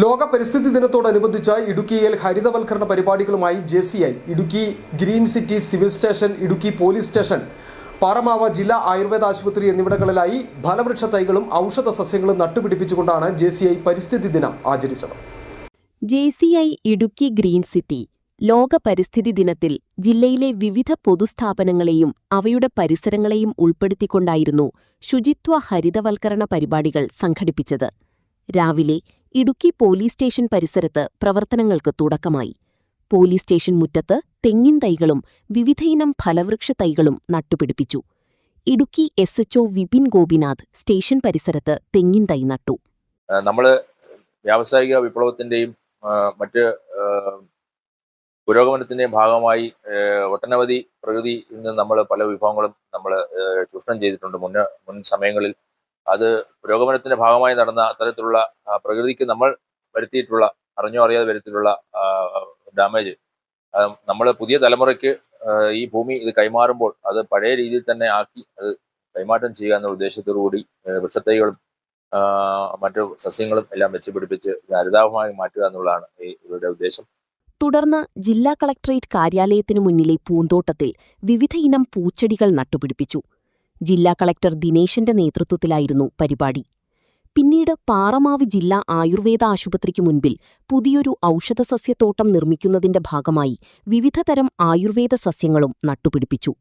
ലോക പരിസ്ഥിതി ദിനത്തോടനുബന്ധിച്ച് ഇടുക്കിയിൽ ഹരിതവൽക്കരണ പരിപാടികളുമായി JCI, Idukki green city civil station, Idukki police station, Paramava ജില്ലാ ആയുർവേദ ആശുപത്രി എന്നിവിടങ്ങളിലായി ഫലവൃക്ഷ തൈകളും ഔഷധ സസ്യങ്ങളും നട്ടുപിടിപ്പിച്ചുകൊണ്ടാണ് JCI പരിസ്ഥിതി ദിനം ആചരിച്ചത്. JCI ഇടുക്കി ഗ്രീൻ സിറ്റി ലോക പരിസ്ഥിതി ദിനത്തിൽ ജില്ലയിലെ വിവിധ പൊതുസ്ഥാപനങ്ങളെയും അവയുടെ പരിസരങ്ങളെയും ഉൾപ്പെടുത്തിക്കൊണ്ടായിരുന്നു ശുചിത്വ ഹരിതവൽക്കരണ പരിപാടികൾ സംഘടിപ്പിച്ചത്. രാവിലെ ഇടുക്കി പോലീസ് സ്റ്റേഷൻ പരിസരത്ത് പ്രവർത്തനങ്ങൾക്ക് തുടക്കമായി. പോലീസ് സ്റ്റേഷൻ മുറ്റത്ത് തെങ്ങിൻ തൈകളും വിവിധയിനം ഫലവൃക്ഷ തൈകളും നട്ടുപിടിപ്പിച്ചു. ഇടുക്കി SHO വിപിൻ ഗോപിനാഥ് സ്റ്റേഷൻ പരിസരത്ത് തെങ്ങിൻ തൈ നട്ടു. നമ്മൾ വ്യാവസായിക വിപ്ലവത്തിന്റെയും മറ്റ് പുരോഗമനത്തിന്റെയും ഭാഗമായി ഒട്ടനവധി പ്രകൃതിയിൽ നിന്ന് നമ്മൾ പല വിഭവങ്ങളും നമ്മൾ ചൂഷണം ചെയ്തിട്ടുണ്ട് മുൻ സമയങ്ങളിൽ. അത് പുരോഗമനത്തിന്റെ ഭാഗമായി നടന്ന അത്തരത്തിലുള്ള പ്രകൃതിക്ക് നമ്മൾ വരുത്തിയിട്ടുള്ള, അറിഞ്ഞോ അറിയാതെ വരുത്തിയിട്ടുള്ള ഡാമേജ് നമ്മൾ പുതിയ തലമുറയ്ക്ക് ഈ ഭൂമി ഇത് കൈമാറുമ്പോൾ അത് പഴയ രീതിയിൽ തന്നെ ആക്കി അത് കൈമാറ്റം ചെയ്യുക എന്ന ഉദ്ദേശത്തോടു കൂടി വൃക്ഷത്തൈകളും മറ്റു സസ്യങ്ങളും എല്ലാം വെച്ചുപിടിപ്പിച്ച് ഹരിതാഭമായി മാറ്റുക എന്നുള്ളതാണ് ഇവരുടെ ഉദ്ദേശം. തുടർന്ന് ജില്ലാ കളക്ടറേറ്റ് കാര്യാലയത്തിനു മുന്നിലെ പൂന്തോട്ടത്തിൽ വിവിധയിനം പൂച്ചെടികൾ നട്ടുപിടിപ്പിച്ചു. ജില്ലാ കളക്ടർ ദിനേശന്റെ നേതൃത്വത്തിലായിരുന്നു പരിപാടി. പിന്നീട് പാറമാവ് ജില്ലാ ആയുർവേദ ആശുപത്രിക്ക് മുൻപിൽ പുതിയൊരു ഔഷധസസ്യത്തോട്ടം നിർമ്മിക്കുന്നതിന്റെ ഭാഗമായി വിവിധതരം ആയുർവേദ സസ്യങ്ങളും നട്ടുപിടിപ്പിച്ചു.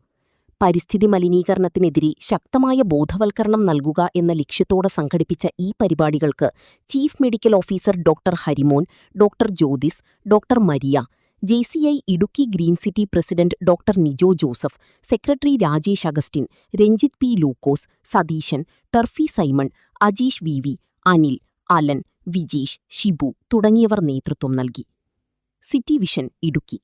പരിസ്ഥിതി മലിനീകരണത്തിനെതിരെ ശക്തമായ ബോധവൽക്കരണം നൽകുക എന്ന ലക്ഷ്യത്തോടെ സംഘടിപ്പിച്ച ഈ പരിപാടികൾക്ക് chief medical officer doctor Harimon, doctor Jyothis, doctor Maria, JCI Idukki green city president doctor Nijo Joseph, secretary Rajesh Augustine, Ranjith P. Lukose, Satheesan, Turfy Simon, Ajeesh VV, Anil, Alan, Vijeesh, Shibu തുടങ്ങിയവർ നേതൃത്വം നൽകി. City vision Idukki.